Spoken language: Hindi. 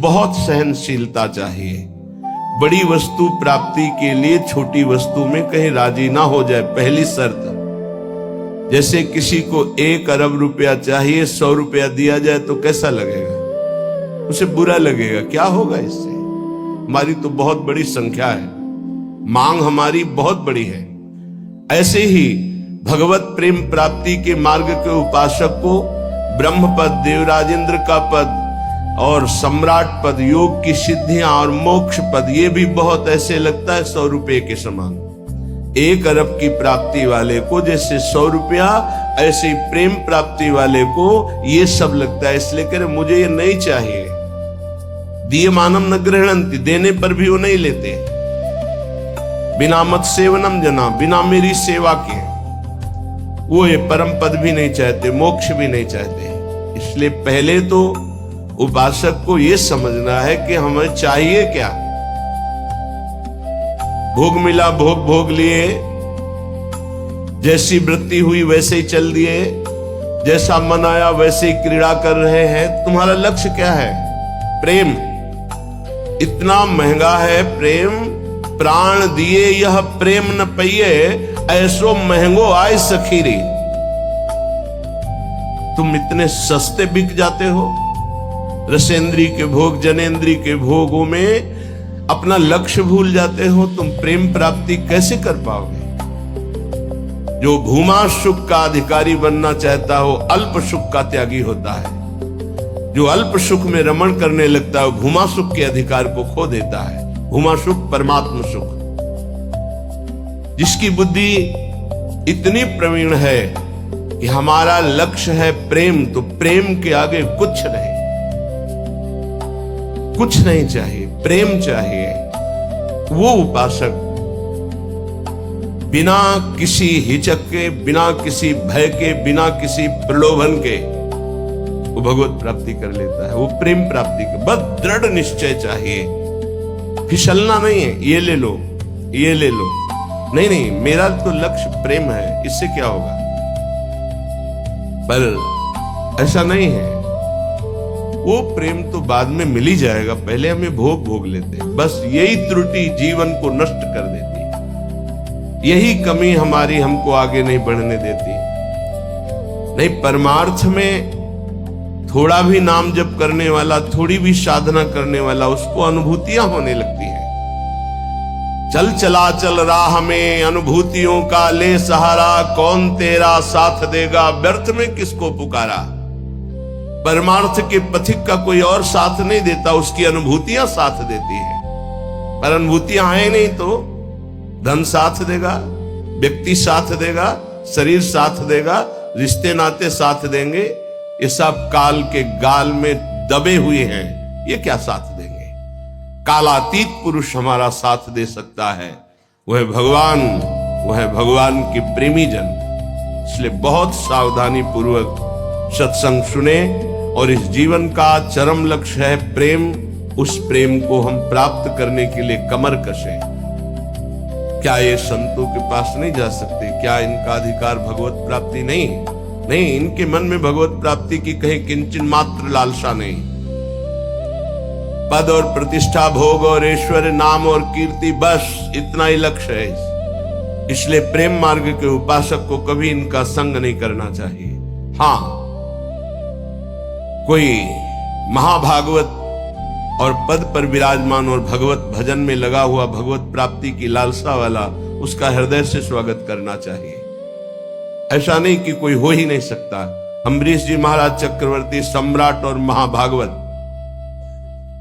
बहुत सहनशीलता चाहिए। बड़ी वस्तु प्राप्ति के लिए छोटी वस्तु में कहीं राजी ना हो जाए, पहली शर्त। जैसे किसी को 1 अरब रुपया चाहिए, 100 रुपया दिया जाए तो कैसा लगेगा? उसे बुरा लगेगा। क्या होगा इससे? हमारी तो बहुत बड़ी संख्या है, मांग हमारी बहुत बड़ी है। ऐसे ही भगवत प्रेम प्राप्ति के मार्ग के उपासक को ब्रह्म पद, देवराजेंद्र का पद और सम्राट पद, योग की सिद्धियां और मोक्ष पद, ये भी बहुत ऐसे लगता है 100 रुपये के समान। 1 अरब की प्राप्ति वाले को जैसे 100 रुपया, ऐसे ही प्रेम प्राप्ति वाले को ये सब लगता है। इसलिए कह रहे मुझे ये नहीं चाहिए। दिए मानम न गृहणंति, देने पर भी वो नहीं लेते। बिना मत सेवनम जना, बिना मेरी सेवा के वो ये परम पद भी नहीं चाहते, मोक्ष भी नहीं चाहते। इसलिए पहले तो उपासक को ये समझना है कि हमें चाहिए क्या। भोग मिला, भोग भोग लिए, जैसी वृत्ति हुई वैसे ही चल दिए, जैसा मन आया वैसे ही क्रीड़ा कर रहे हैं। तुम्हारा लक्ष्य क्या है? प्रेम। इतना महंगा है प्रेम, प्राण दिए यह प्रेम न पइए, ऐसो महंगो आय सखीरी। तुम इतने सस्ते बिक जाते हो। रसेंद्री के भोग, जनेन्द्री के भोगों में अपना लक्ष्य भूल जाते हो। तुम प्रेम प्राप्ति कैसे कर पाओगे? जो भूमा सुख का अधिकारी बनना चाहता हो, अल्प सुख का त्यागी होता है। जो अल्प सुख में रमण करने लगता है, भूमा सुख के अधिकार को खो देता है। भूमा सुख परमात्म सुख। जिसकी बुद्धि इतनी प्रवीण है कि हमारा लक्ष्य है प्रेम, तो प्रेम के आगे कुछ नहीं, कुछ नहीं चाहिए, प्रेम चाहिए। वो उपासक बिना किसी हिचक के, बिना किसी भय के, बिना किसी प्रलोभन के वो भगवत प्राप्ति कर लेता है। वो प्रेम प्राप्ति के बस दृढ़ निश्चय चाहिए, फिसलना नहीं है। ये ले लो, ये ले लो, नहीं नहीं, मेरा तो लक्ष्य प्रेम है, इससे क्या होगा। पर ऐसा नहीं है। वो प्रेम तो बाद में मिल ही जाएगा, पहले हमें भोग लेते हैं। बस यही त्रुटि जीवन को नष्ट कर देती है। यही कमी हमारी हमको आगे नहीं बढ़ने देती। नहीं, परमार्थ में थोड़ा भी नाम जप करने वाला, थोड़ी भी साधना करने वाला, उसको अनुभूतियां होने लगती हैं। चल चला चल राह में अनुभूतियों का ले सहारा, कौन तेरा साथ देगा, व्यर्थ में किसको पुकारा। परमार्थ के पथिक का कोई और साथ नहीं देता, उसकी अनुभूतियां साथ देती है। पर अनुभूतियां आए नहीं तो धन साथ देगा, व्यक्ति साथ देगा, शरीर साथ देगा, रिश्ते नाते साथ देंगे। ये सब काल के गाल में दबे हुए हैं, ये क्या साथ देंगे। कालातीत पुरुष हमारा साथ दे सकता है, वह भगवान, वह भगवान के प्रेमी जन। इसलिए बहुत सावधानी पूर्वक सत्संग सुने और इस जीवन का चरम लक्ष्य है प्रेम। उस प्रेम को हम प्राप्त करने के लिए कमर कसें। क्या ये संतों के पास नहीं जा सकते? क्या इनका अधिकार भगवत प्राप्ति नहीं? नहीं, इनके मन में भगवत प्राप्ति की कहीं किंचन मात्र लालसा नहीं। पद और प्रतिष्ठा, भोग और ऐश्वर्य, नाम और कीर्ति, बस इतना ही लक्ष्य है। इसलिए प्रेम मार्ग के उपासक को कभी इनका संग नहीं करना चाहिए। हाँ, कोई महाभागवत और पद पर विराजमान और भगवत भजन में लगा हुआ, भगवत प्राप्ति की लालसा वाला, उसका हृदय से स्वागत करना चाहिए। ऐसा नहीं कि कोई हो ही नहीं सकता। अम्बरीश जी महाराज चक्रवर्ती, सम्राट और महाभागवत,